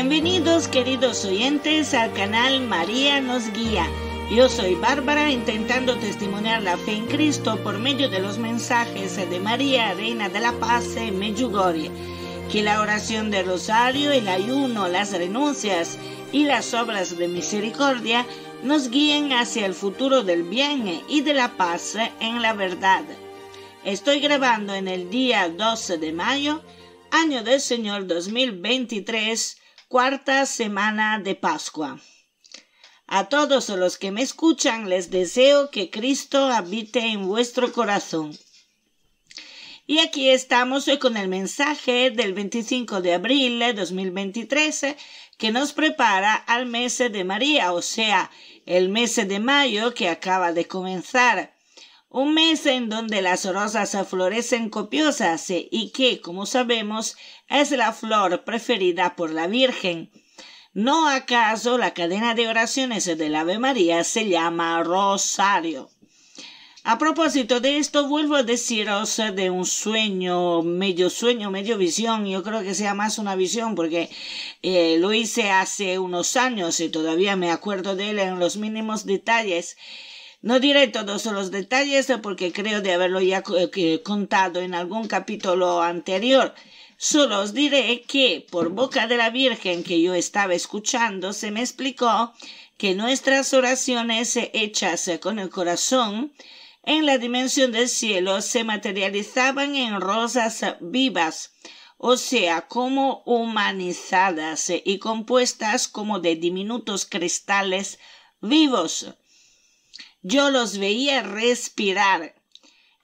Bienvenidos, queridos oyentes, al canal María nos guía. Yo soy Bárbara, intentando testimoniar la fe en Cristo por medio de los mensajes de María, Reina de la Paz en Medjugorje. Que la oración del rosario, el ayuno, las renuncias y las obras de misericordia nos guíen hacia el futuro del bien y de la paz en la verdad. Estoy grabando en el día 12 de mayo, año del Señor 2023, cuarta semana de Pascua. A todos los que me escuchan les deseo que Cristo habite en vuestro corazón. Y aquí estamos hoy con el mensaje del 25 de abril de 2023 que nos prepara al mes de María, o sea, el mes de mayo que acaba de comenzar. Un mes en donde las rosas florecen copiosas y que, como sabemos, es la flor preferida por la Virgen. ¿No acaso la cadena de oraciones del Ave María se llama Rosario? A propósito de esto, vuelvo a deciros de un sueño, medio visión. Yo creo que sea más una visión porque lo hice hace unos años y todavía me acuerdo de él en los mínimos detalles. No diré todos los detalles porque creo de haberlo ya contado en algún capítulo anterior. Solo os diré que por boca de la Virgen que yo estaba escuchando se me explicó que nuestras oraciones hechas con el corazón en la dimensión del cielo se materializaban en rosas vivas, o sea, como humanizadas y compuestas como de diminutos cristales vivos. Yo los veía respirar.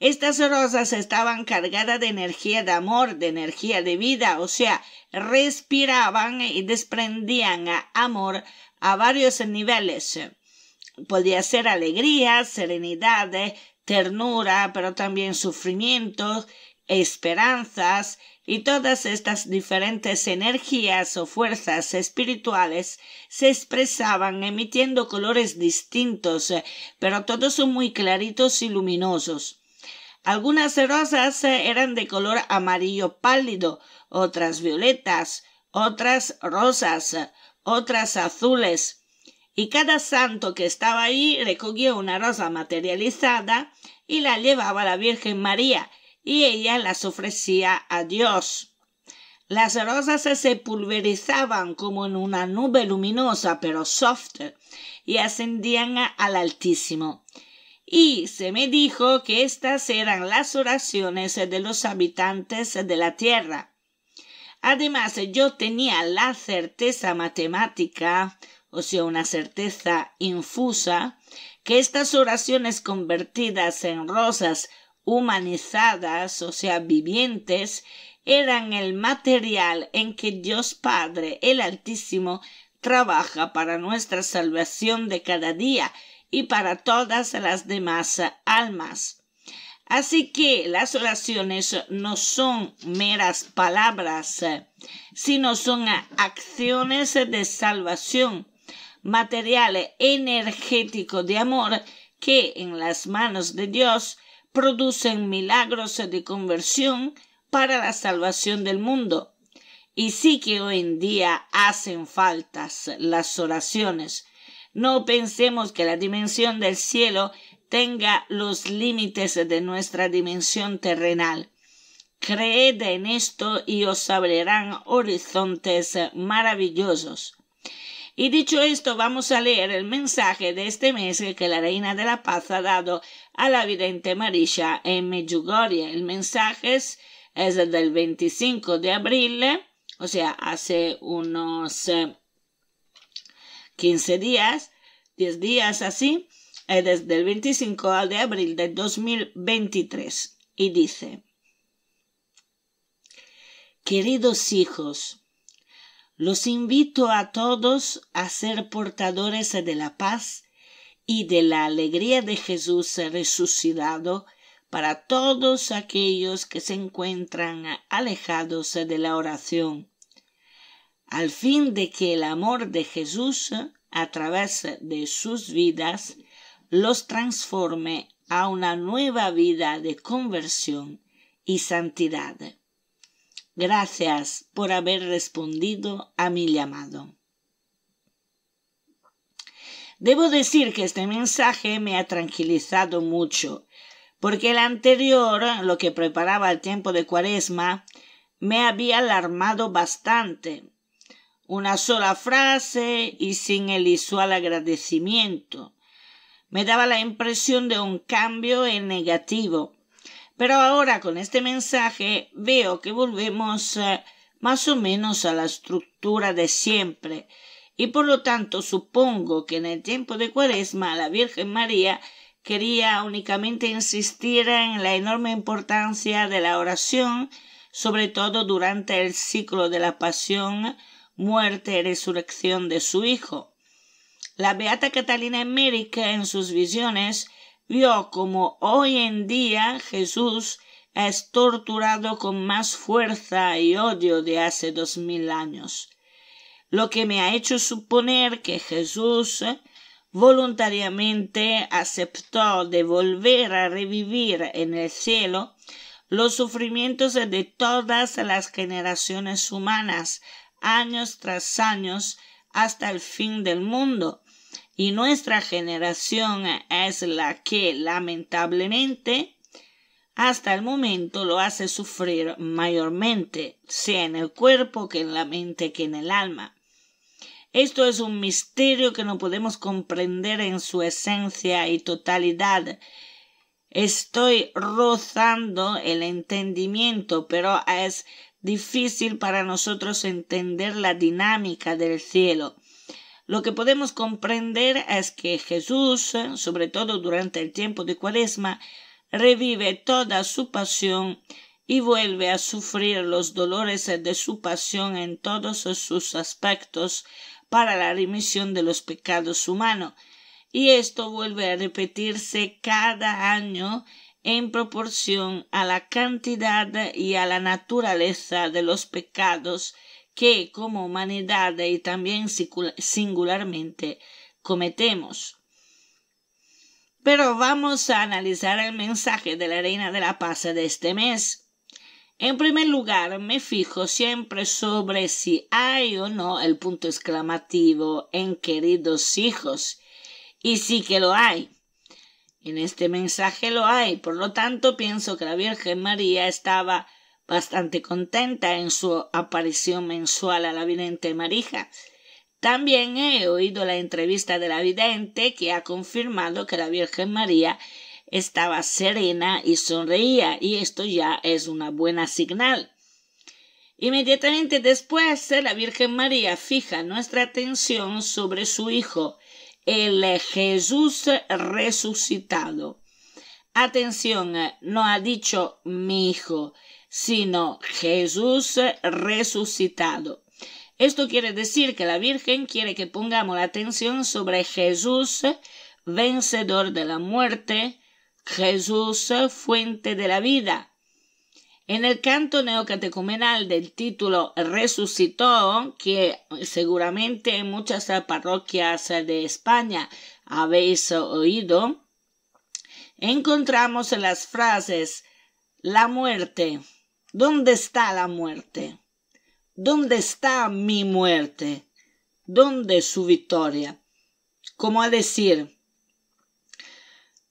Estas rosas estaban cargadas de energía de amor, de energía de vida, o sea, respiraban y desprendían amor a varios niveles. Podía ser alegría, serenidad, ternura, pero también sufrimiento, esperanzas, y todas estas diferentes energías o fuerzas espirituales se expresaban emitiendo colores distintos, pero todos son muy claritos y luminosos. Algunas rosas eran de color amarillo pálido, otras violetas, otras rosas, otras azules. Y cada santo que estaba allí recogía una rosa materializada y la llevaba a la Virgen María, y ella las ofrecía a Dios. Las rosas se pulverizaban como en una nube luminosa pero soft y ascendían al Altísimo. Y se me dijo que estas eran las oraciones de los habitantes de la tierra. Además, yo tenía la certeza matemática, o sea, una certeza infusa, que estas oraciones convertidas en rosas humanizadas, o sea, vivientes, eran el material en que Dios Padre, el Altísimo, trabaja para nuestra salvación de cada día y para todas las demás almas. Así que las oraciones no son meras palabras, sino son acciones de salvación, material energético de amor que en las manos de Dios producen milagros de conversión para la salvación del mundo. Y sí que hoy en día hacen faltas las oraciones. No pensemos que la dimensión del cielo tenga los límites de nuestra dimensión terrenal. Creed en esto y os abrirán horizontes maravillosos. Y dicho esto, vamos a leer el mensaje de este mes que la Reina de la Paz ha dado a la vidente Marisha en Medjugorje. El mensaje es del 25 de abril, o sea, hace unos 15 días, 10 días así, desde el 25 de abril de 2023. Y dice: Queridos hijos, los invito a todos a ser portadores de la paz y de la alegría de Jesús resucitado para todos aquellos que se encuentran alejados de la oración, al fin de que el amor de Jesús, a través de sus vidas, los transforme a una nueva vida de conversión y santidad. Gracias por haber respondido a mi llamado. Debo decir que este mensaje me ha tranquilizado mucho, porque el anterior, lo que preparaba el tiempo de Cuaresma, me había alarmado bastante. Una sola frase y sin el usual agradecimiento. Me daba la impresión de un cambio en negativo. Pero ahora con este mensaje veo que volvemos más o menos a la estructura de siempre, y por lo tanto supongo que en el tiempo de Cuaresma la Virgen María quería únicamente insistir en la enorme importancia de la oración, sobre todo durante el ciclo de la pasión, muerte y resurrección de su Hijo. La beata Catalina Emmerich en sus visiones vio como hoy en día Jesús es torturado con más fuerza y odio de hace 2000 años, lo que me ha hecho suponer que Jesús voluntariamente aceptó de volver a revivir en el cielo los sufrimientos de todas las generaciones humanas, años tras años, hasta el fin del mundo. Y nuestra generación es la que, lamentablemente, hasta el momento lo hace sufrir mayormente, sea en el cuerpo que en la mente que en el alma. Esto es un misterio que no podemos comprender en su esencia y totalidad. Estoy rozando el entendimiento, pero es difícil para nosotros entender la dinámica del cielo. Lo que podemos comprender es que Jesús, sobre todo durante el tiempo de Cuaresma, revive toda su pasión y vuelve a sufrir los dolores de su pasión en todos sus aspectos para la remisión de los pecados humanos, y esto vuelve a repetirse cada año en proporción a la cantidad y a la naturaleza de los pecados que como humanidad y también singularmente cometemos. Pero vamos a analizar el mensaje de la Reina de la Paz de este mes. En primer lugar, me fijo siempre sobre si hay o no el punto exclamativo en queridos hijos, y sí que lo hay. En este mensaje lo hay, por lo tanto pienso que la Virgen María estaba bastante contenta en su aparición mensual a la vidente Marija. También he oído la entrevista de la vidente que ha confirmado que la Virgen María estaba serena y sonreía, y esto ya es una buena señal. Inmediatamente después, la Virgen María fija nuestra atención sobre su Hijo, el Jesús resucitado. Atención, no ha dicho mi Hijo, sino Jesús resucitado. Esto quiere decir que la Virgen quiere que pongamos la atención sobre Jesús, vencedor de la muerte, Jesús, fuente de la vida. En el canto neocatecumenal del título Resucitó, que seguramente en muchas parroquias de España habéis oído, encontramos las frases: la muerte, ¿dónde está la muerte? ¿Dónde está mi muerte? ¿Dónde su victoria? Como a decir,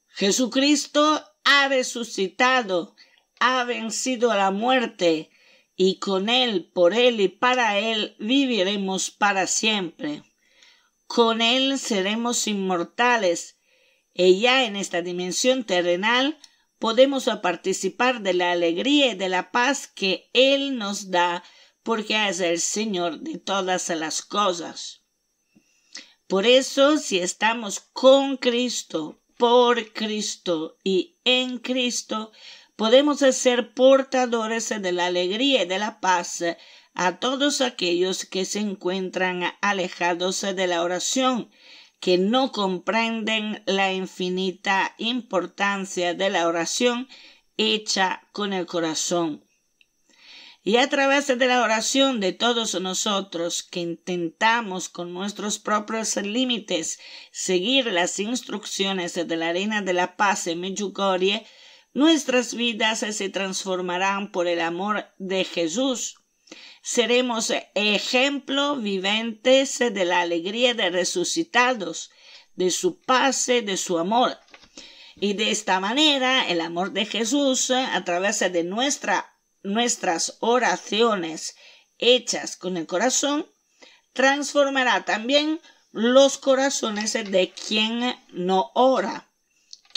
Jesucristo ha resucitado, ha vencido a la muerte, y con Él, por Él y para Él viviremos para siempre. Con Él seremos inmortales, y ya en esta dimensión terrenal podemos participar de la alegría y de la paz que Él nos da, porque es el Señor de todas las cosas. Por eso, si estamos con Cristo, por Cristo y en Cristo, podemos ser portadores de la alegría y de la paz a todos aquellos que se encuentran alejados de la oración, que no comprenden la infinita importancia de la oración hecha con el corazón. Y a través de la oración de todos nosotros que intentamos con nuestros propios límites seguir las instrucciones de la Reina de la Paz en Medjugorje, nuestras vidas se transformarán por el amor de Jesús. Seremos ejemplo viventes de la alegría de resucitados, de su paz, de su amor. Y de esta manera, el amor de Jesús, a través de nuestras oraciones hechas con el corazón, transformará también los corazones de quien no ora,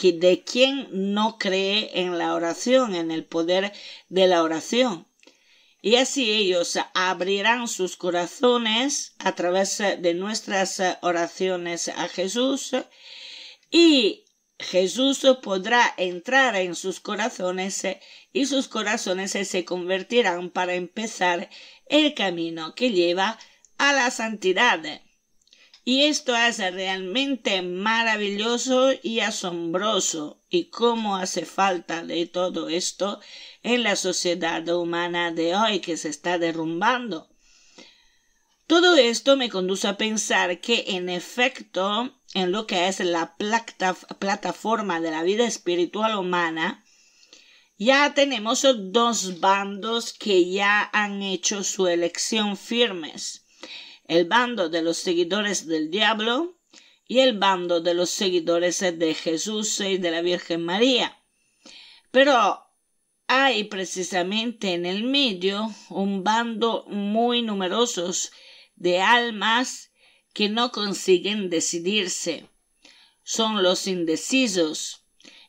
de quien no cree en la oración, en el poder de la oración. Y así ellos abrirán sus corazones a través de nuestras oraciones a Jesús, y Jesús podrá entrar en sus corazones y sus corazones se convertirán para empezar el camino que lleva a la santidad. Y esto es realmente maravilloso y asombroso. Y cómo hace falta de todo esto en la sociedad humana de hoy que se está derrumbando. Todo esto me conduce a pensar que en efecto, en lo que es la plataforma de la vida espiritual humana, ya tenemos dos bandos que ya han hecho su elección firmes. El bando de los seguidores del diablo y el bando de los seguidores de Jesús y de la Virgen María. Pero hay precisamente en el medio un bando muy numeroso de almas que no consiguen decidirse. Son los indecisos.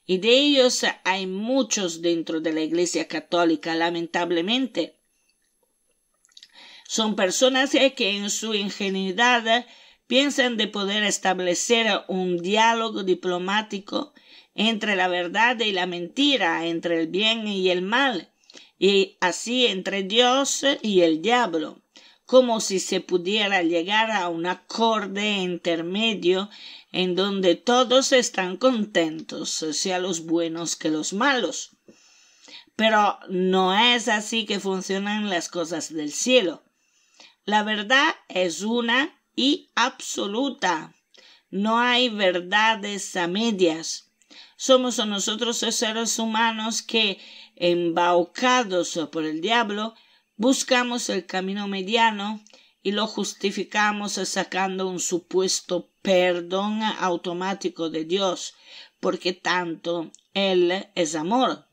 Y de ellos hay muchos dentro de la Iglesia Católica, lamentablemente. Son personas que en su ingenuidad piensan de poder establecer un diálogo diplomático entre la verdad y la mentira, entre el bien y el mal, y así entre Dios y el diablo, como si se pudiera llegar a un acorde intermedio en donde todos están contentos, sea los buenos que los malos. Pero no es así que funcionan las cosas del cielo. La verdad es una y absoluta. No hay verdades a medias. Somos nosotros seres humanos que, embaucados por el diablo, buscamos el camino mediano y lo justificamos sacando un supuesto perdón automático de Dios, porque tanto Él es amor.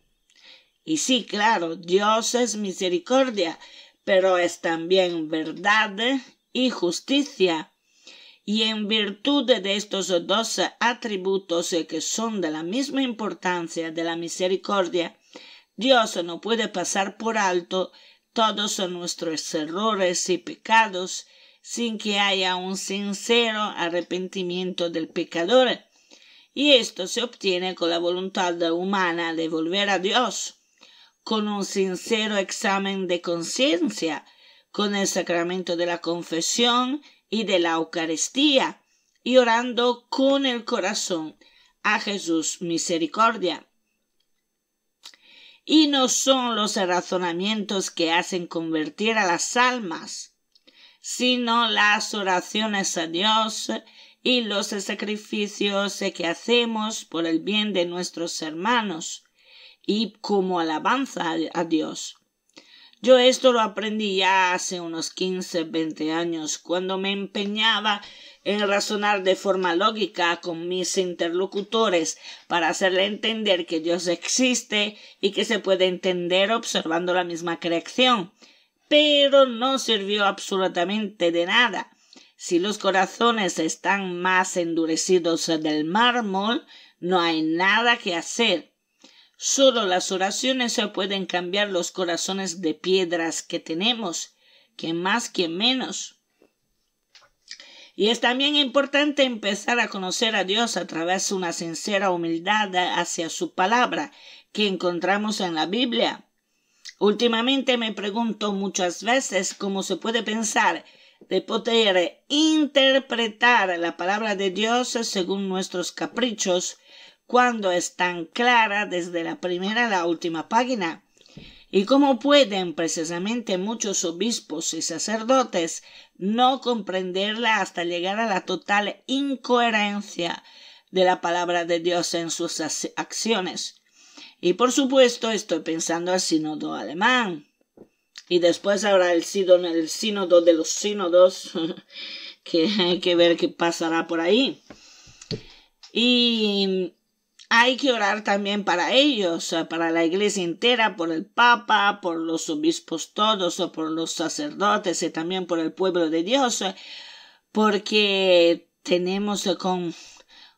Y sí, claro, Dios es misericordia, pero es también verdad y justicia. Y en virtud de estos dos atributos que son de la misma importancia de la misericordia, Dios no puede pasar por alto todos nuestros errores y pecados sin que haya un sincero arrepentimiento del pecador. Y esto se obtiene con la voluntad humana de volver a Dios, con un sincero examen de conciencia, con el sacramento de la confesión y de la Eucaristía, y orando con el corazón a Jesús misericordia. Y no son los razonamientos que hacen convertir a las almas, sino las oraciones a Dios y los sacrificios que hacemos por el bien de nuestros hermanos y como alabanza a Dios. Yo esto lo aprendí ya hace unos 15, 20 años, cuando me empeñaba en razonar de forma lógica con mis interlocutores para hacerle entender que Dios existe y que se puede entender observando la misma creación. Pero no sirvió absolutamente de nada. Si los corazones están más endurecidos del mármol, no hay nada que hacer. Solo las oraciones se pueden cambiar los corazones de piedras que tenemos, que más que menos. Y es también importante empezar a conocer a Dios a través de una sincera humildad hacia su palabra que encontramos en la Biblia. Últimamente me pregunto muchas veces cómo se puede pensar de poder interpretar la palabra de Dios según nuestros caprichos, cuando es tan clara desde la primera a la última página, y cómo pueden precisamente muchos obispos y sacerdotes no comprenderla hasta llegar a la total incoherencia de la palabra de Dios en sus acciones. Y por supuesto estoy pensando al sínodo alemán. Y después habrá el sínodo de los sínodos, que hay que ver qué pasará por ahí. Y hay que orar también para ellos, para la iglesia entera, por el Papa, por los obispos todos, o por los sacerdotes y también por el pueblo de Dios, porque tenemos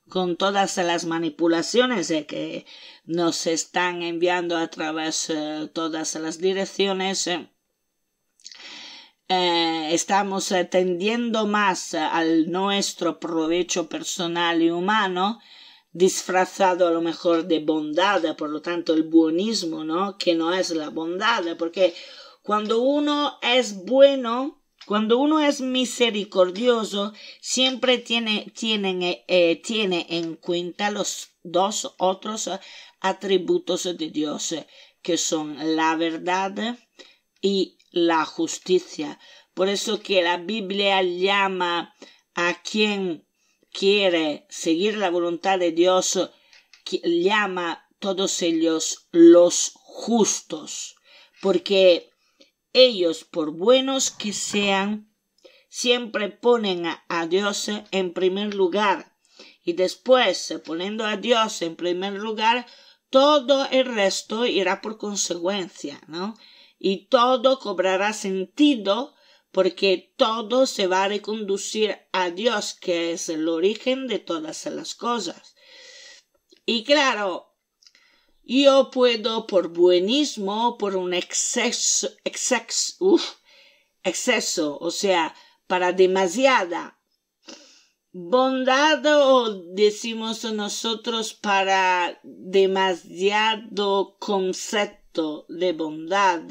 con todas las manipulaciones que nos están enviando a través de todas las direcciones, estamos tendiendo más al nuestro provecho personal y humano, disfrazado a lo mejor de bondad, por lo tanto el buenismo, ¿no? Que no es la bondad, porque cuando uno es bueno, cuando uno es misericordioso, siempre tiene en cuenta los dos otros atributos de Dios, que son la verdad y la justicia. Por eso que la Biblia llama a quien quiere seguir la voluntad de Dios, llama todos ellos los justos, porque ellos, por buenos que sean, siempre ponen a Dios en primer lugar, y después, poniendo a Dios en primer lugar, todo el resto irá por consecuencia, ¿no? Y todo cobrará sentido, porque todo se va a reconducir a Dios, que es el origen de todas las cosas. Y claro, yo puedo por buenismo, por un exceso, o sea, para demasiada bondad, o decimos nosotros para demasiado concepto de bondad,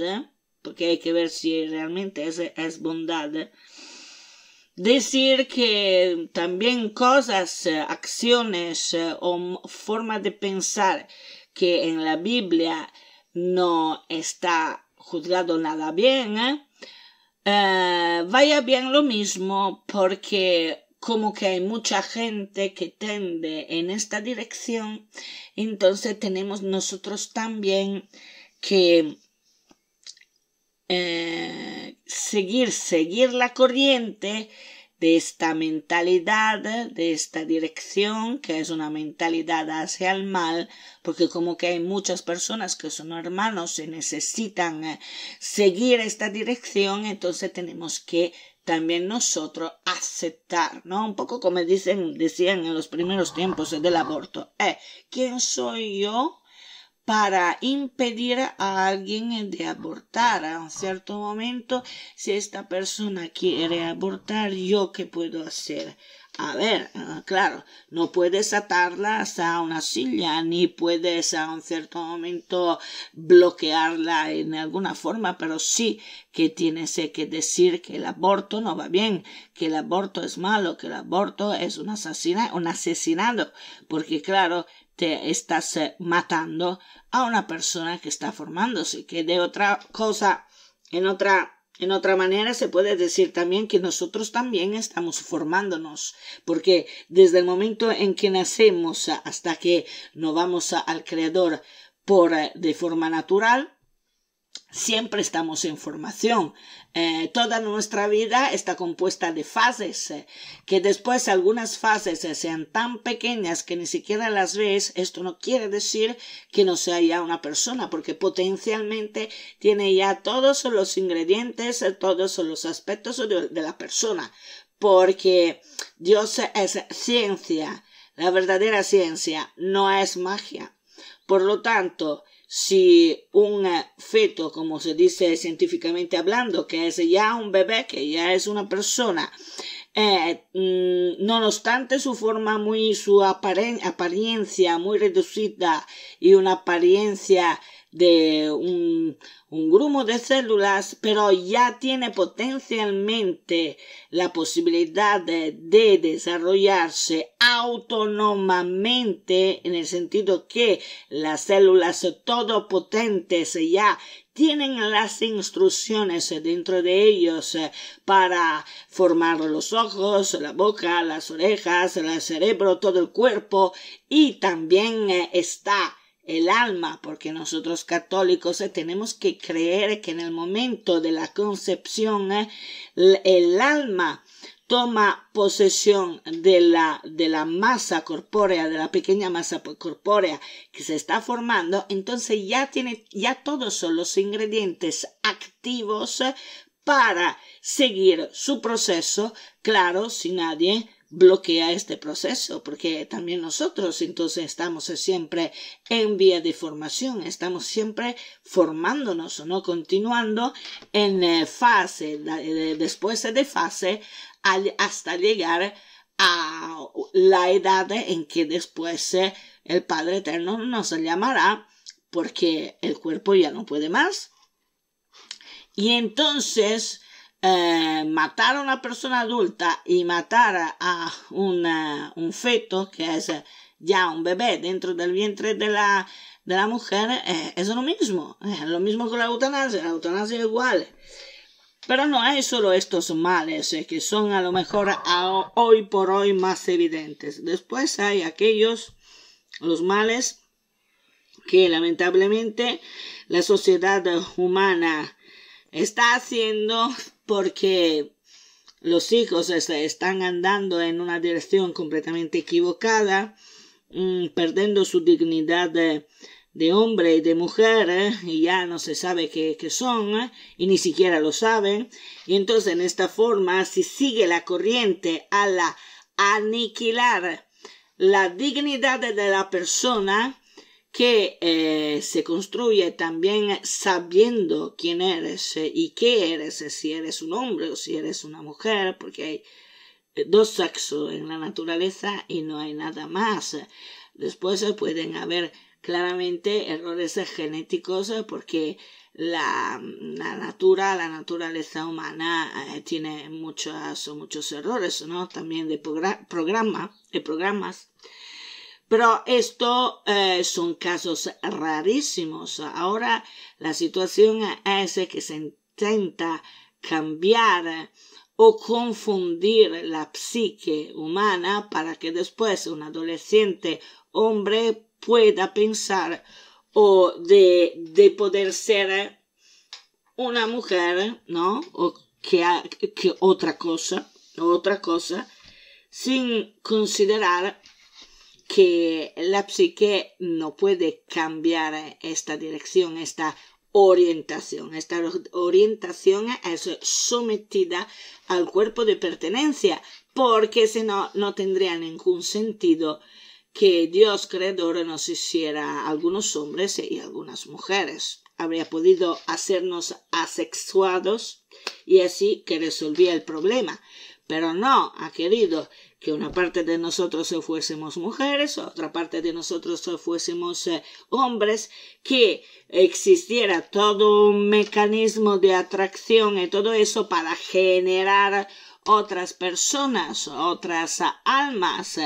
porque hay que ver si realmente es bondad. Decir que también cosas, acciones o forma de pensar que en la Biblia no está juzgado nada bien, vaya bien lo mismo, porque como que hay mucha gente que tende en esta dirección, entonces tenemos nosotros también que seguir la corriente de esta mentalidad, de esta dirección, que es una mentalidad hacia el mal, porque como que hay muchas personas que son hermanos y necesitan seguir esta dirección, entonces tenemos que también nosotros aceptar, ¿no? Un poco como decían en los primeros tiempos del aborto. ¿Quién soy yo para impedir a alguien de abortar? A un cierto momento, si esta persona quiere abortar, ¿yo qué puedo hacer? A ver, claro, no puedes atarla a una silla, ni puedes a un cierto momento bloquearla en alguna forma, pero sí que tienes que decir que el aborto no va bien, que el aborto es malo, que el aborto es un asesinato, porque claro, te estás matando a una persona que está formándose, que de otra cosa, en otra manera se puede decir también que nosotros también estamos formándonos, porque desde el momento en que nacemos hasta que nos vamos al Creador de forma natural, siempre estamos en formación. Toda nuestra vida está compuesta de fases, que después algunas fases sean tan pequeñas que ni siquiera las ves. Esto no quiere decir que no sea ya una persona, porque potencialmente tiene ya todos los ingredientes, todos los aspectos de la persona, porque Dios es ciencia, la verdadera ciencia, no es magia. Por lo tanto, si un feto, como se dice científicamente hablando, que es ya un bebé, que ya es una persona, no obstante su forma su apariencia muy reducida y una apariencia de un grumo de células, pero ya tiene potencialmente la posibilidad de desarrollarse autónomamente, en el sentido que las células todopotentes ya tienen las instrucciones dentro de ellos para formar los ojos, la boca, las orejas, el cerebro, todo el cuerpo, y también está el alma, porque nosotros católicos tenemos que creer que en el momento de la concepción el alma toma posesión de la masa corpórea, de la pequeña masa corpórea que se está formando. Entonces ya todos son los ingredientes activos para seguir su proceso, claro, si nadie bloquea este proceso, porque también nosotros entonces estamos siempre en vía de formación, estamos siempre formándonos, ¿no? Continuando en fase, después de fase, hasta llegar a la edad en que después el Padre Eterno nos llamará, porque el cuerpo ya no puede más. Y entonces matar a una persona adulta y matar a un feto, que es ya un bebé dentro del vientre de la mujer, es lo mismo que la eutanasia es igual. Pero no hay solo estos males que son a lo mejor hoy por hoy más evidentes. Después hay los males que lamentablemente la sociedad humana está haciendo, porque los hijos están andando en una dirección completamente equivocada, perdiendo su dignidad de hombre y de mujer, y ya no se sabe qué son, y ni siquiera lo saben. Y entonces en esta forma, si sigue la corriente a aniquilar la dignidad de la persona, que se construye también sabiendo quién eres y qué eres, si eres un hombre o si eres una mujer, porque hay dos sexos en la naturaleza y no hay nada más. Después pueden haber claramente errores genéticos, porque la naturaleza humana tiene muchos errores, ¿no? También de programas. Pero esto son casos rarísimos. Ahora la situación es que se intenta cambiar o confundir la psique humana para que después un adolescente hombre pueda pensar o de poder ser una mujer, ¿no? O que otra cosa, sin considerar que la psique no puede cambiar esta dirección, esta orientación. Esta orientación es sometida al cuerpo de pertenencia, porque si no, no tendría ningún sentido que Dios creador nos hiciera algunos hombres y algunas mujeres. Habría podido hacernos asexuados y así que resolvía el problema. Pero no, ha querido que una parte de nosotros fuésemos mujeres, otra parte de nosotros fuésemos hombres, que existiera todo un mecanismo de atracción y todo eso para generar otras personas, otras almas.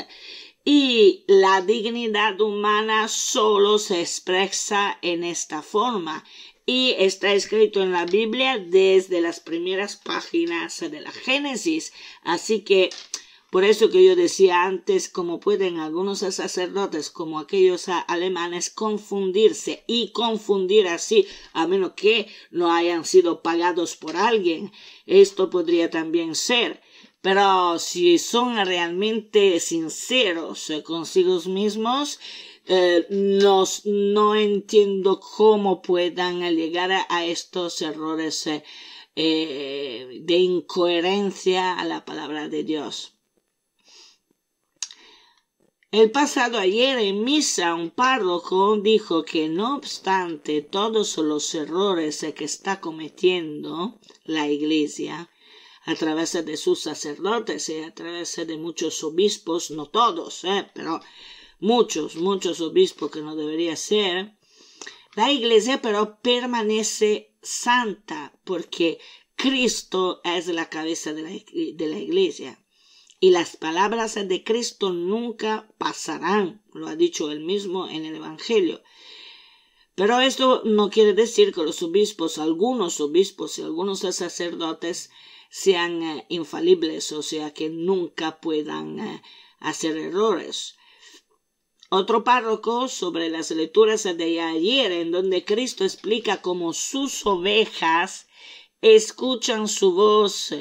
Y la dignidad humana solo se expresa en esta forma. Y está escrito en la Biblia desde las primeras páginas de la Génesis. Así que, por eso que yo decía antes, cómo pueden algunos sacerdotes, como aquellos alemanes, confundirse y confundir así, a menos que no hayan sido pagados por alguien. Esto podría también ser. Pero si son realmente sinceros consigo mismos, no entiendo cómo puedan llegar a estos errores de incoherencia a la palabra de Dios. El pasado ayer en misa un párroco dijo que no obstante todos los errores que está cometiendo la Iglesia, a través de sus sacerdotes y a través de muchos obispos, no todos, pero muchos obispos que no debería ser, la Iglesia pero permanece santa, porque Cristo es la cabeza de la Iglesia. Y las palabras de Cristo nunca pasarán, lo ha dicho él mismo en el Evangelio. Pero esto no quiere decir que los obispos, algunos obispos y algunos sacerdotes sean infalibles, o sea que nunca puedan hacer errores. Otro párroco sobre las lecturas de ayer, en donde Cristo explica cómo sus ovejas escuchan su voz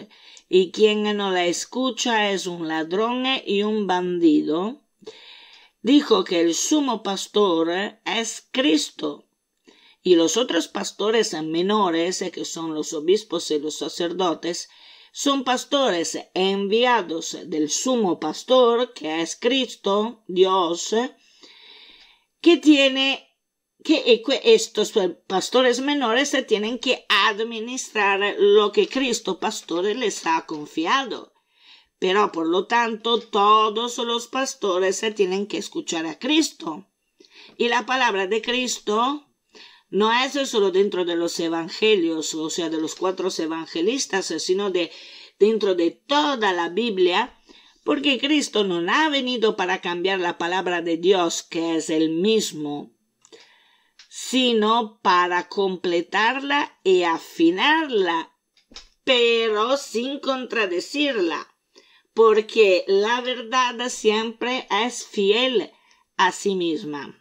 y quien no la escucha es un ladrón y un bandido, dijo que el sumo pastor es Cristo y los otros pastores menores, que son los obispos y los sacerdotes, son pastores enviados del sumo pastor, que es Cristo, Dios, que estos pastores menores tienen que administrar lo que Cristo pastor les ha confiado. Pero por lo tanto, todos los pastores tienen que escuchar a Cristo. Y la palabra de Cristo no es solo dentro de los evangelios, o sea, de los 4 evangelistas, sino dentro de toda la Biblia, porque Cristo no ha venido para cambiar la palabra de Dios, que es el mismo, sino para completarla y afinarla, pero sin contradecirla, porque la verdad siempre es fiel a sí misma.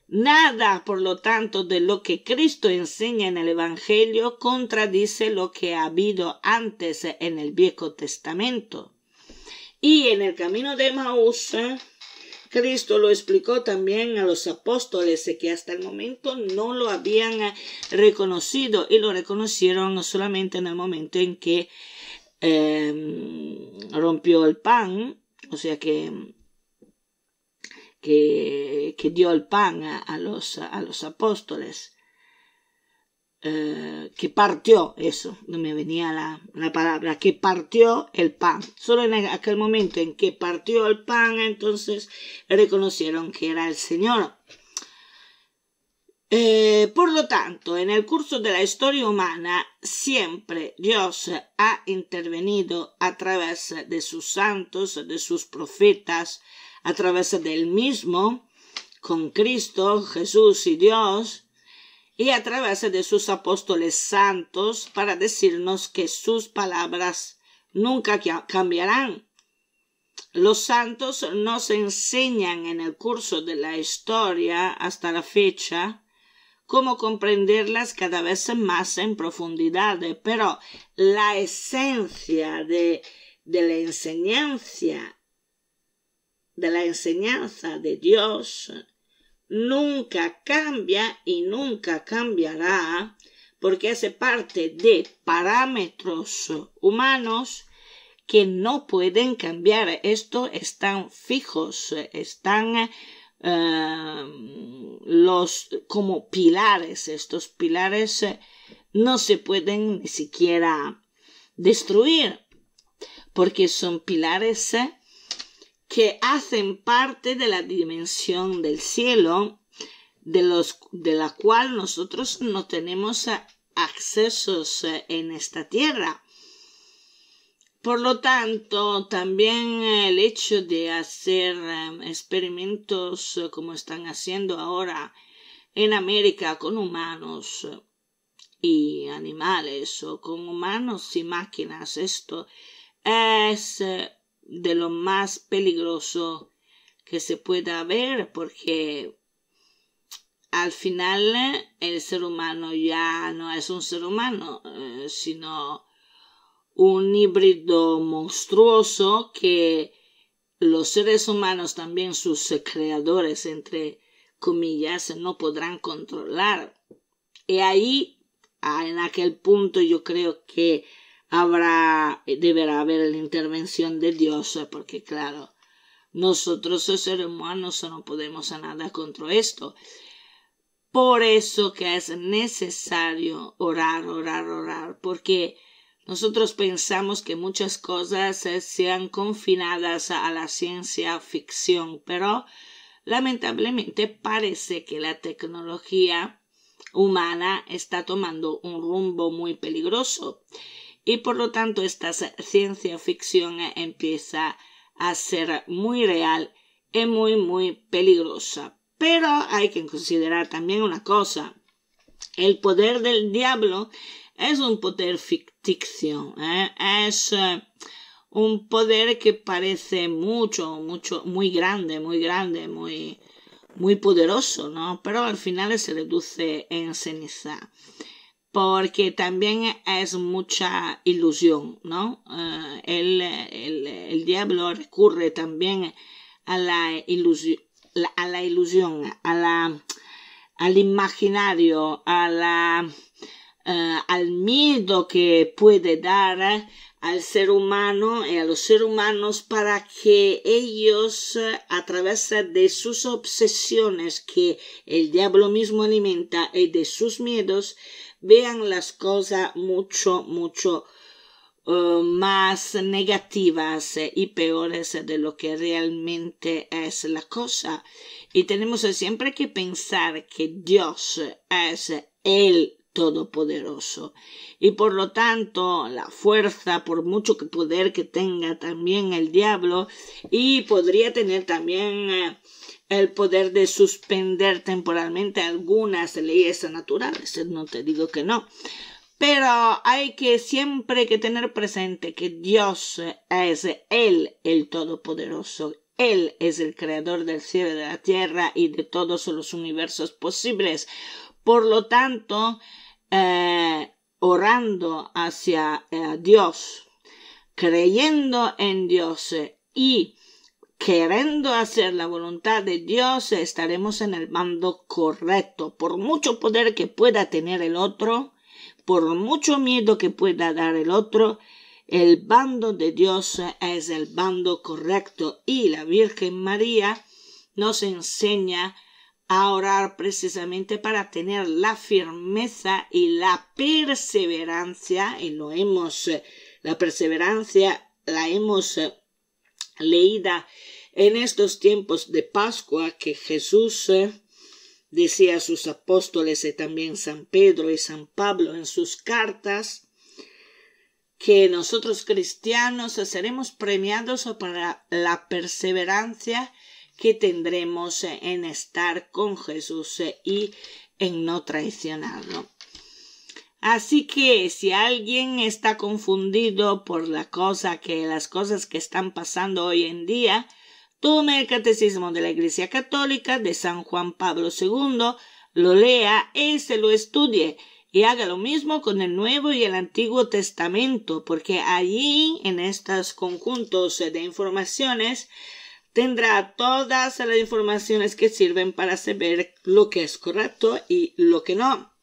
Nada, por lo tanto, de lo que Cristo enseña en el Evangelio contradice lo que ha habido antes en el Viejo Testamento. Y en el camino de Emaús, Cristo lo explicó también a los apóstoles que hasta el momento no lo habían reconocido y lo reconocieron solamente en el momento en que rompió el pan, o sea que dio el pan a los apóstoles, que partió, eso, no me venía la palabra, que partió el pan. Solo en aquel momento en que partió el pan, entonces reconocieron que era el Señor. Por lo tanto, en el curso de la historia humana, siempre Dios ha intervenido a través de sus santos, de sus profetas, a través del mismo, con Cristo, Jesús y Dios, y a través de sus apóstoles santos para decirnos que sus palabras nunca cambiarán. Los santos nos enseñan en el curso de la historia hasta la fecha cómo comprenderlas cada vez más en profundidad, pero la esencia de la enseñanza de Dios nunca cambia y nunca cambiará, porque hace parte de parámetros humanos que no pueden cambiar. Esto están fijos, están como pilares. Estos pilares no se pueden ni siquiera destruir, porque son pilares que hacen parte de la dimensión del cielo, de la cual nosotros no tenemos accesos en esta tierra. Por lo tanto, también el hecho de hacer experimentos como están haciendo ahora en América con humanos y animales, o con humanos y máquinas, esto es de lo más peligroso que se pueda ver, porque al final el ser humano ya no es un ser humano, sino un híbrido monstruoso que los seres humanos, también sus creadores, entre comillas, no podrán controlar. Y ahí, en aquel punto, yo creo que deberá haber la intervención de Dios, porque claro, nosotros los seres humanos no podemos hacer nada contra esto. Por eso que es necesario orar, porque nosotros pensamos que muchas cosas sean confinadas a la ciencia ficción, pero lamentablemente parece que la tecnología humana está tomando un rumbo muy peligroso. Y por lo tanto esta ciencia ficción empieza a ser muy real y muy, muy peligrosa. Pero hay que considerar también una cosa. El poder del diablo es un poder ficticio, es un poder que parece muy grande, muy poderoso, ¿no? Pero al final se reduce en ceniza. Porque también es mucha ilusión, ¿no? El diablo recurre también a la ilusión, al imaginario, al miedo que puede dar al ser humano y a los seres humanos para que ellos, a través de sus obsesiones que el diablo mismo alimenta y de sus miedos, vean las cosas mucho más negativas y peores de lo que realmente es la cosa. Y tenemos siempre que pensar que Dios es el Todopoderoso. Y por lo tanto, la fuerza, por mucho poder que tenga también el diablo, y podría tener también el poder de suspender temporalmente algunas leyes naturales, no te digo que no, pero hay que siempre que tener presente que Dios es Él el Todopoderoso. Él es el creador del cielo y de la tierra y de todos los universos posibles. Por lo tanto, orando hacia Dios, creyendo en Dios y queriendo hacer la voluntad de Dios, estaremos en el bando correcto. Por mucho poder que pueda tener el otro, por mucho miedo que pueda dar el otro, el bando de Dios es el bando correcto. Y la Virgen María nos enseña a orar precisamente para tener la firmeza y la perseverancia, y la perseverancia la hemos leída en estos tiempos de Pascua, que Jesús decía a sus apóstoles y también San Pedro y San Pablo en sus cartas, que nosotros cristianos seremos premiados para la perseverancia que tendremos en estar con Jesús y en no traicionarlo. Así que si alguien está confundido por las cosas que están pasando hoy en día, tome el Catecismo de la Iglesia Católica de San Juan Pablo II, lo lea y se lo estudie, y haga lo mismo con el Nuevo y el Antiguo Testamento, porque allí, en estos conjuntos de informaciones, tendrá todas las informaciones que sirven para saber lo que es correcto y lo que no.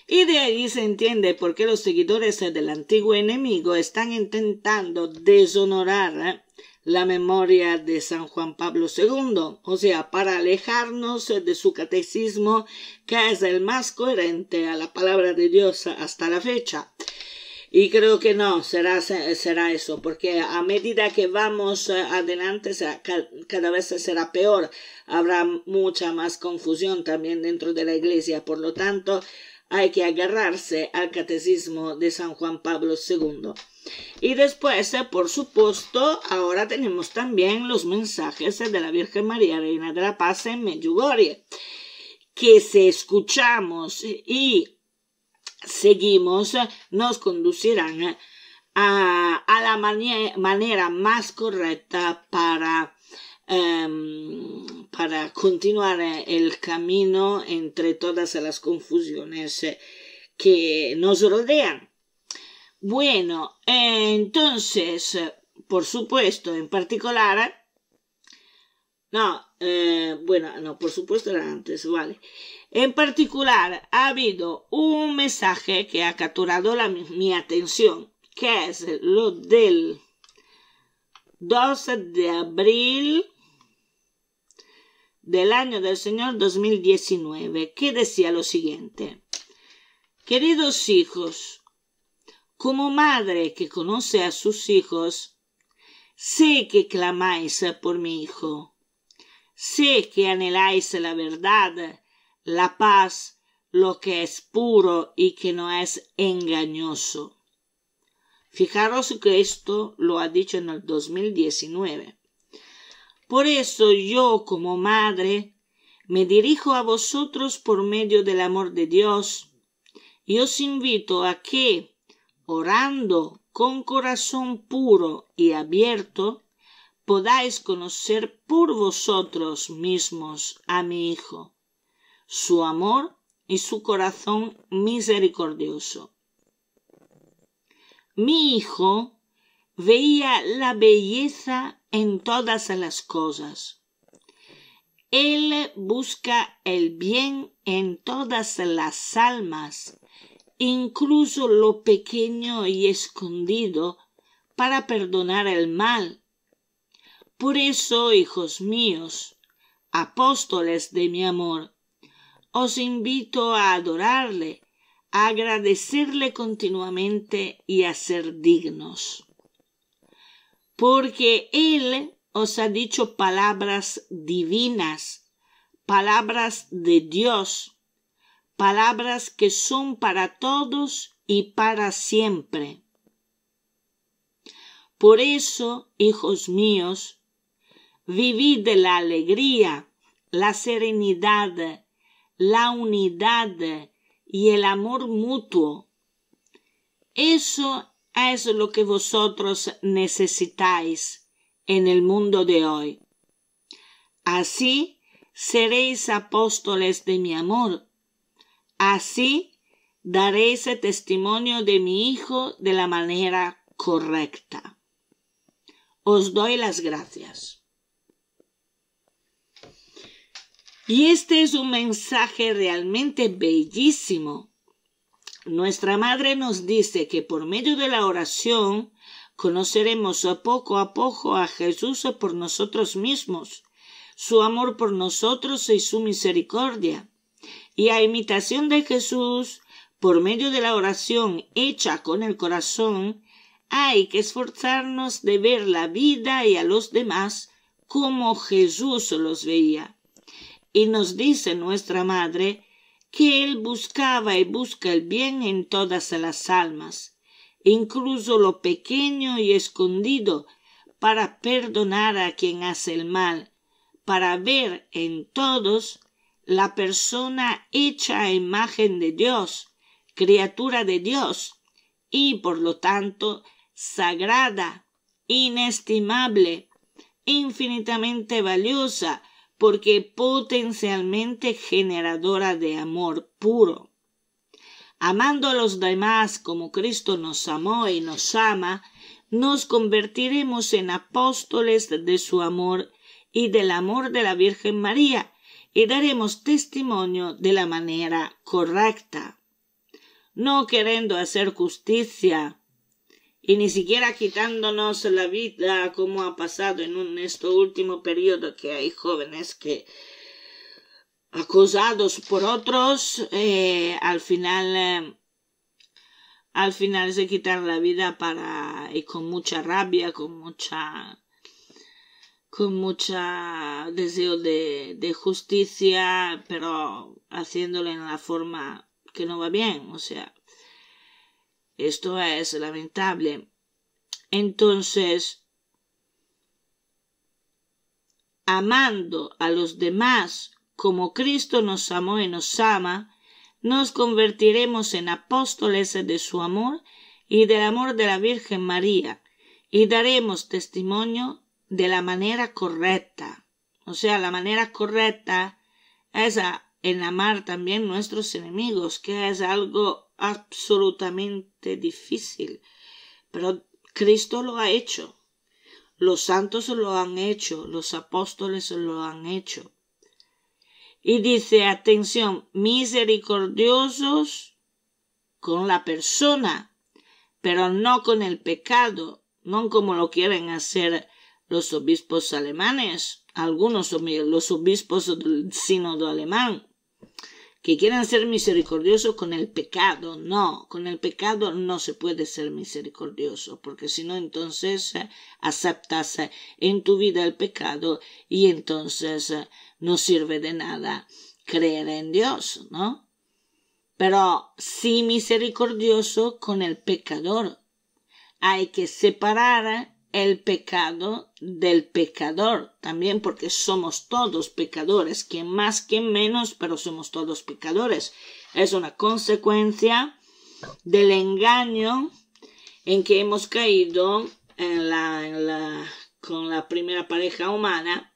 Y de ahí se entiende por qué los seguidores del antiguo enemigo están intentando deshonorar la memoria de San Juan Pablo II, o sea, para alejarnos de su catecismo, que es el más coherente a la palabra de Dios hasta la fecha. Y creo que no, será eso, porque a medida que vamos adelante cada vez será peor. Habrá mucha más confusión también dentro de la Iglesia. Por lo tanto, hay que agarrarse al Catecismo de San Juan Pablo II. Y después, por supuesto, ahora tenemos también los mensajes de la Virgen María, Reina de la Paz en Medjugorje, que si escuchamos y seguimos, nos conducirán a la manera más correcta para continuar el camino entre todas las confusiones que nos rodean. Bueno, entonces, por supuesto, en particular, por supuesto era antes, vale. En particular, ha habido un mensaje que ha capturado mi atención, que es lo del 12 de abril del año del Señor 2019, que decía lo siguiente: queridos hijos, como madre que conoce a sus hijos, sé que clamáis por mi hijo, sé que anheláis la verdad, la paz, lo que es puro y que no es engañoso. Fijaros que esto lo ha dicho en el 2019. Por eso yo, como madre, me dirijo a vosotros por medio del amor de Dios y os invito a que, orando con corazón puro y abierto, podáis conocer por vosotros mismos a mi Hijo, su amor y su corazón misericordioso. Mi Hijo veía la belleza en todas las cosas. Él busca el bien en todas las almas, incluso lo pequeño y escondido, para perdonar el mal. Por eso, hijos míos, apóstoles de mi amor, os invito a adorarle, a agradecerle continuamente y a ser dignos. Porque Él os ha dicho palabras divinas, palabras de Dios, palabras que son para todos y para siempre. Por eso, hijos míos, vivid de la alegría, la serenidad, la unidad y el amor mutuo. Eso es lo que vosotros necesitáis en el mundo de hoy. Así seréis apóstoles de mi amor. Así daréis testimonio de mi Hijo de la manera correcta. Os doy las gracias. Y este es un mensaje realmente bellísimo. Nuestra Madre nos dice que por medio de la oración conoceremos poco a poco a Jesús por nosotros mismos, su amor por nosotros y su misericordia. Y a imitación de Jesús, por medio de la oración hecha con el corazón, hay que esforzarnos de ver la vida y a los demás como Jesús los veía. Y nos dice nuestra Madre que Él buscaba y busca el bien en todas las almas, incluso lo pequeño y escondido, para perdonar a quien hace el mal, para ver en todos la persona hecha a imagen de Dios, criatura de Dios, y por lo tanto sagrada, inestimable, infinitamente valiosa, porque potencialmente generadora de amor puro. Amando a los demás como Cristo nos amó y nos ama, nos convertiremos en apóstoles de su amor y del amor de la Virgen María, y daremos testimonio de la manera correcta, no queriendo hacer justicia y ni siquiera quitándonos la vida como ha pasado en este último periodo, que hay jóvenes que acosados por otros al final se quitan la vida y con mucha rabia, con mucha deseo de justicia, pero haciéndolo en la forma que no va bien. O sea, esto es lamentable. Entonces, amando a los demás como Cristo nos amó y nos ama, nos convertiremos en apóstoles de su amor y del amor de la Virgen María, y daremos testimonio de la manera correcta. O sea, la manera correcta es en amar también nuestros enemigos, que es algo absolutamente difícil. Pero Cristo lo ha hecho. Los santos lo han hecho. Los apóstoles lo han hecho. Y dice, atención, misericordiosos con la persona, pero no con el pecado, no como lo quieren hacer los obispos alemanes, algunos los obispos del sínodo alemán, que quieren ser misericordiosos con el pecado. No, con el pecado no se puede ser misericordioso, porque si no, entonces aceptas en tu vida el pecado y entonces no sirve de nada creer en Dios, ¿no? Pero sí misericordioso con el pecador. Hay que separar el pecado del pecador, también porque somos todos pecadores, quien más, quien menos, pero somos todos pecadores. Es una consecuencia del engaño en que hemos caído con la primera pareja humana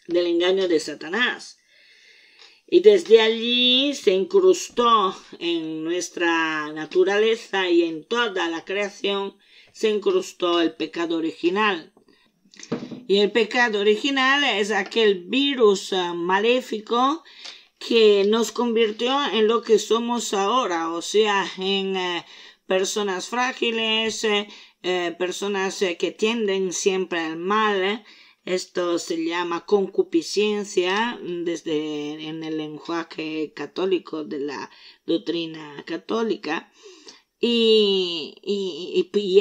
del engaño de Satanás. Y desde allí se incrustó en nuestra naturaleza y en toda la creación se incrustó el pecado original. Y el pecado original es aquel virus maléfico que nos convirtió en lo que somos ahora, o sea, en personas frágiles, personas que tienden siempre al mal. Esto se llama concupiscencia en el lenguaje católico de la doctrina católica. Y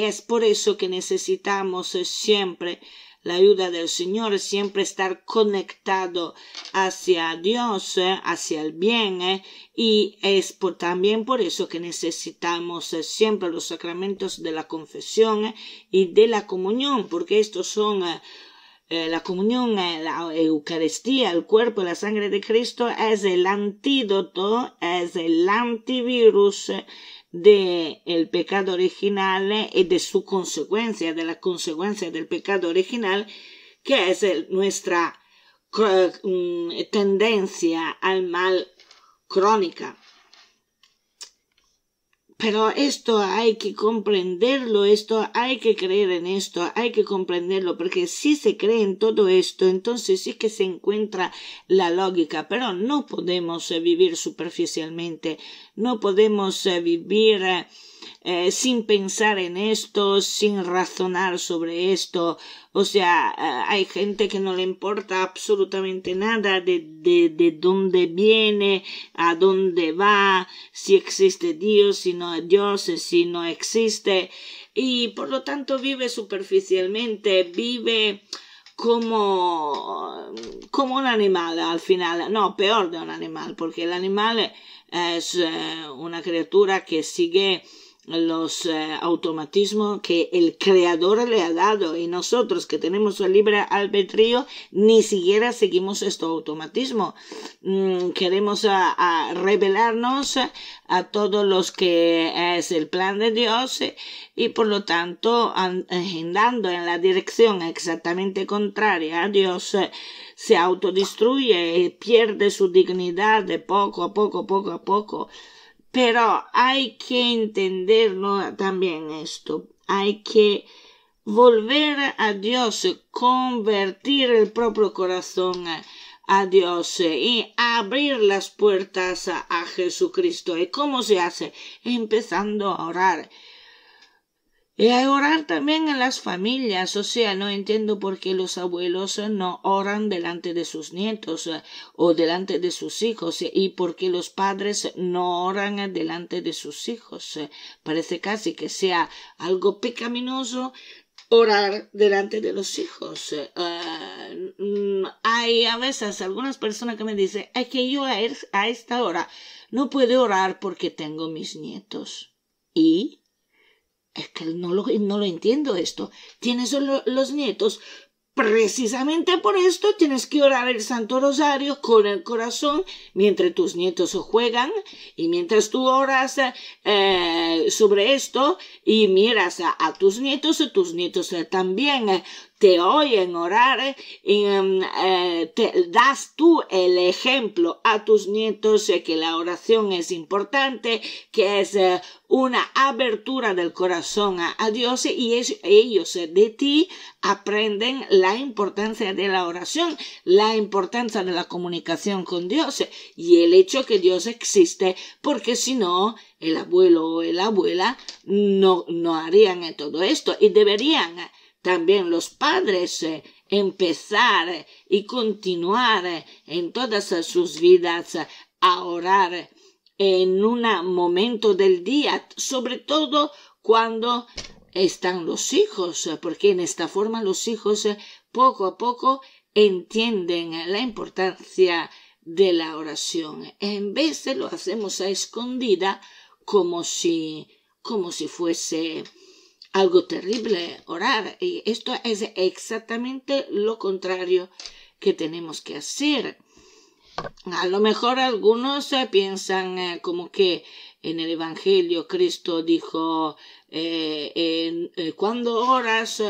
es por eso que necesitamos siempre la ayuda del Señor, siempre estar conectado hacia Dios, hacia el bien, y es también por eso que necesitamos siempre los sacramentos de la confesión y de la comunión, porque estos son la comunión, la Eucaristía, el cuerpo y la sangre de Cristo es el antídoto, es el antivirus del pecado original y de su consecuencia, de la consecuencia del pecado original, que es nuestra tendencia al mal crónica. Pero esto hay que comprenderlo, esto hay que creer en esto, hay que comprenderlo, porque si se cree en todo esto, entonces sí que se encuentra la lógica, pero no podemos vivir superficialmente, no podemos vivir sin pensar en esto, sin razonar sobre esto. O sea, hay gente que no le importa absolutamente nada de dónde viene, a dónde va, si existe Dios, si no existe, y por lo tanto vive superficialmente, vive como un animal al final, no, peor de un animal, porque el animal es una criatura que sigue los automatismos que el creador le ha dado, y nosotros que tenemos el libre albedrío ni siquiera seguimos este automatismo. Queremos revelarnos a todos los que es el plan de Dios, y por lo tanto andando en la dirección exactamente contraria a Dios, se autodestruye, pierde su dignidad de poco a poco. Pero hay que entenderlo también esto. Hay que volver a Dios, convertir el propio corazón a Dios y abrir las puertas a Jesucristo. ¿Y cómo se hace? Empezando a orar. Y a orar también en las familias, o sea, no entiendo por qué los abuelos no oran delante de sus nietos o delante de sus hijos, y por qué los padres no oran delante de sus hijos. Parece casi que sea algo pecaminoso orar delante de los hijos. Hay a veces algunas personas que me dicen, es que yo a esta hora no puedo orar porque tengo mis nietos. ¿Y? Es que no lo entiendo esto. Tienes los nietos. Precisamente por esto tienes que orar el Santo Rosario con el corazón mientras tus nietos juegan, y mientras tú oras sobre esto y miras a tus nietos también te oyen orar, y te das tú el ejemplo a tus nietos que la oración es importante, que es una abertura del corazón a Dios, y ellos de ti aprenden la importancia de la oración, la importancia de la comunicación con Dios y el hecho que Dios existe, porque si no, el abuelo o la abuela no harían todo esto, y deberían también los padres empezar y continuar en todas sus vidas a orar en un momento del día, sobre todo cuando están los hijos, porque en esta forma los hijos poco a poco entienden la importancia de la oración. En vez de lo hacemos a escondida, como si fuese algo terrible orar, y esto es exactamente lo contrario que tenemos que hacer. A lo mejor algunos piensan como que en el Evangelio Cristo dijo cuando oras,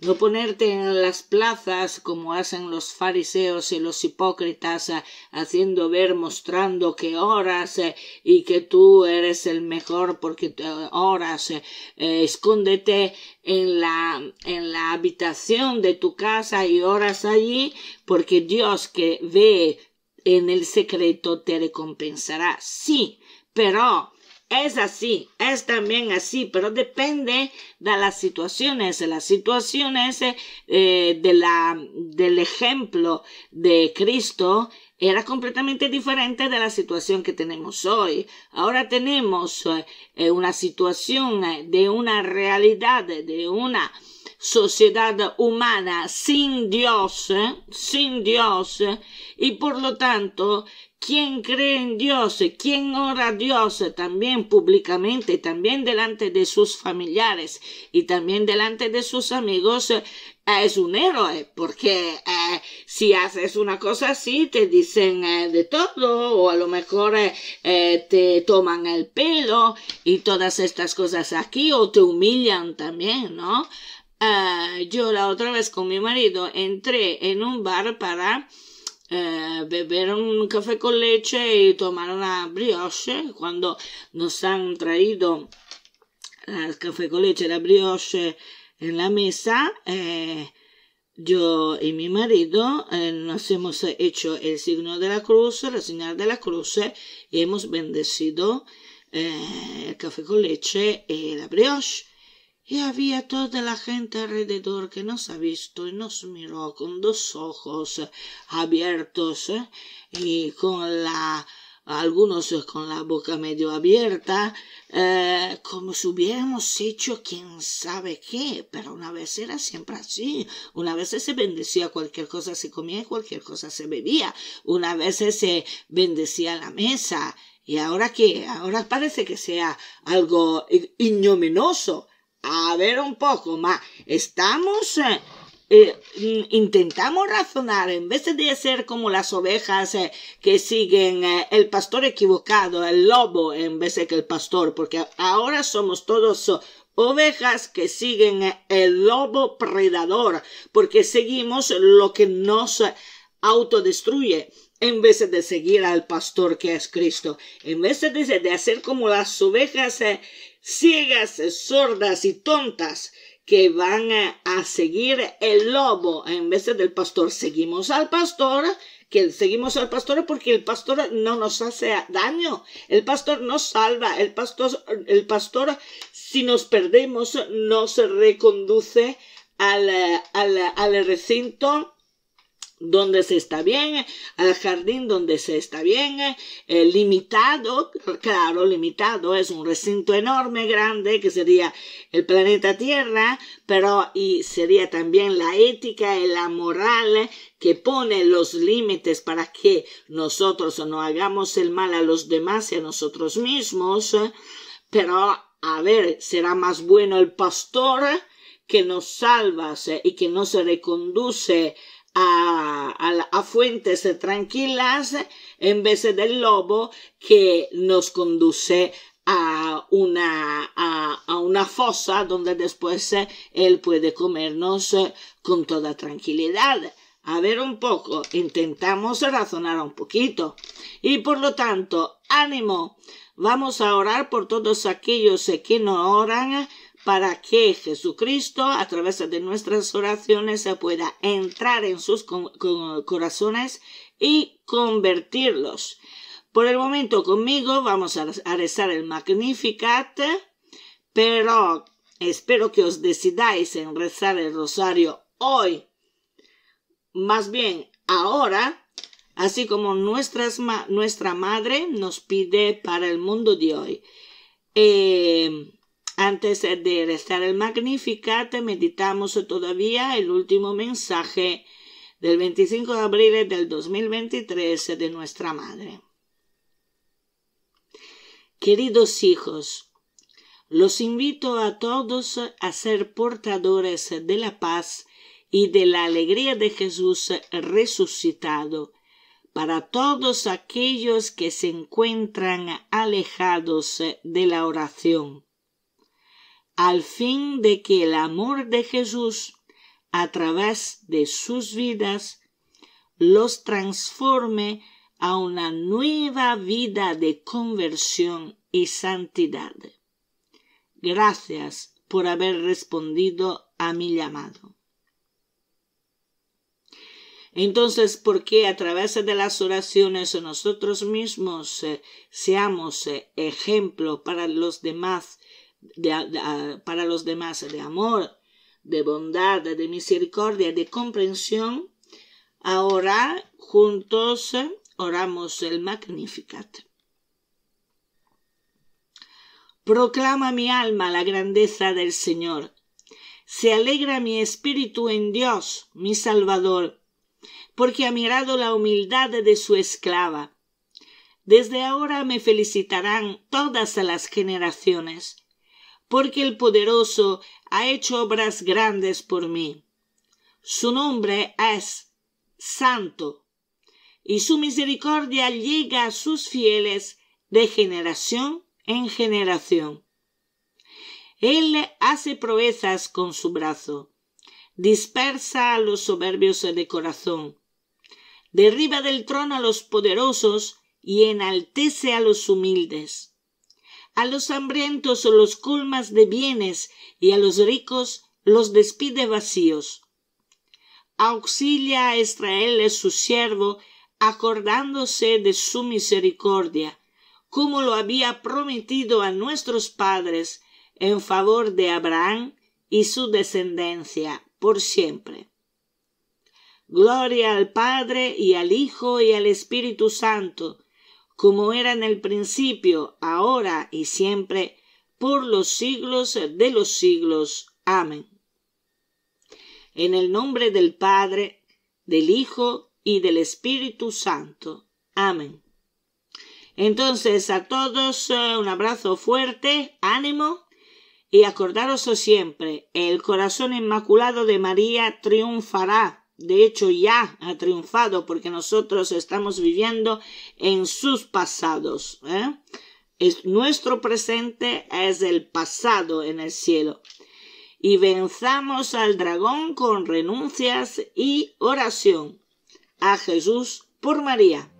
no ponerte en las plazas como hacen los fariseos y los hipócritas, haciendo ver, mostrando que oras y que tú eres el mejor porque oras. Escóndete en la habitación de tu casa y oras allí, porque Dios que ve en el secreto te recompensará. Sí, pero es así, es también así, pero depende de las situaciones del ejemplo de Cristo era completamente diferente de la situación que tenemos hoy. Ahora tenemos una situación de una realidad, de una sociedad humana sin Dios, y por lo tanto, quien cree en Dios, quien ora a Dios también públicamente, también delante de sus familiares y también delante de sus amigos, es un héroe, porque si haces una cosa así te dicen de todo, o a lo mejor te toman el pelo y todas estas cosas aquí, o te humillan también, ¿no? Yo la otra vez con mi marido entré en un bar para beber un café con leche y tomar una brioche. Cuando nos han traído el café con leche y la brioche en la mesa, yo y mi marido nos hemos hecho el signo de la cruz, la señal de la cruz, y hemos bendecido el café con leche y la brioche. Y había toda la gente alrededor que nos ha visto y nos miró con dos ojos abiertos y algunos con la boca medio abierta, como si hubiéramos hecho quién sabe qué, pero una vez era siempre así. Una vez se bendecía cualquier cosa, se comía y cualquier cosa se bebía. Una vez se bendecía la mesa. ¿Y ahora qué? Ahora parece que sea algo ignominioso. A ver un poco más, intentamos razonar en vez de ser como las ovejas que siguen el pastor equivocado, el lobo en vez de que el pastor, porque ahora somos todos ovejas que siguen el lobo predador, porque seguimos lo que nos autodestruye, en vez de seguir al pastor que es Cristo, en vez de hacer como las ovejas ciegas, sordas y tontas que van a seguir el lobo en vez del pastor. Seguimos al pastor porque el pastor no nos hace daño, el pastor nos salva, el pastor si nos perdemos nos reconduce al recinto donde se está bien, al jardín donde se está bien, limitado, claro, limitado, es un recinto enorme, grande, que sería el planeta Tierra, y sería también la ética y la moral que pone los límites para que nosotros no hagamos el mal a los demás y a nosotros mismos, pero, a ver, será más bueno el pastor que nos salva y que nos reconduce a fuentes tranquilas en vez del lobo que nos conduce a una fosa donde después él puede comernos con toda tranquilidad. A ver un poco, intentamos razonar un poquito. Y por lo tanto, ánimo, vamos a orar por todos aquellos que no oran, para que Jesucristo, a través de nuestras oraciones, pueda entrar en sus corazones y convertirlos. Por el momento conmigo vamos a rezar el Magnificat, pero espero que os decidáis en rezar el rosario hoy, más bien ahora, así como nuestra Madre nos pide para el mundo de hoy. Antes de rezar el Magnificat, meditamos todavía el último mensaje del 25 de abril del 2023 de nuestra Madre. Queridos hijos, los invito a todos a ser portadores de la paz y de la alegría de Jesús resucitado, para todos aquellos que se encuentran alejados de la oración. al fin de que el amor de Jesús, a través de sus vidas, los transforme a una nueva vida de conversión y santidad. Gracias por haber respondido a mi llamado. Entonces, ¿por qué a través de las oraciones nosotros mismos seamos ejemplo para los demás, de amor, de bondad, de misericordia, de comprensión? Ahora juntos oramos el Magnificat. Proclama mi alma la grandeza del Señor. Se alegra mi espíritu en Dios, mi Salvador, porque ha mirado la humildad de su esclava. Desde ahora me felicitarán todas las generaciones, porque el Poderoso ha hecho obras grandes por mí. Su nombre es Santo, y su misericordia llega a sus fieles de generación en generación. Él hace proezas con su brazo, dispersa a los soberbios de corazón, derriba del trono a los poderosos y enaltece a los humildes. A los hambrientos los colmas de bienes y a los ricos los despide vacíos. Auxilia a Israel su siervo, acordándose de su misericordia, como lo había prometido a nuestros padres, en favor de Abraham y su descendencia por siempre. Gloria al Padre y al Hijo y al Espíritu Santo, como era en el principio, ahora y siempre, por los siglos de los siglos. Amén. En el nombre del Padre, del Hijo y del Espíritu Santo. Amén. Entonces, a todos un abrazo fuerte, ánimo, y acordaros siempre, el corazón inmaculado de María triunfará. De hecho, ya ha triunfado porque nosotros estamos viviendo en sus pasados. Nuestro presente es el pasado en el cielo. Y venzamos al dragón con renuncias y oración. A Jesús por María.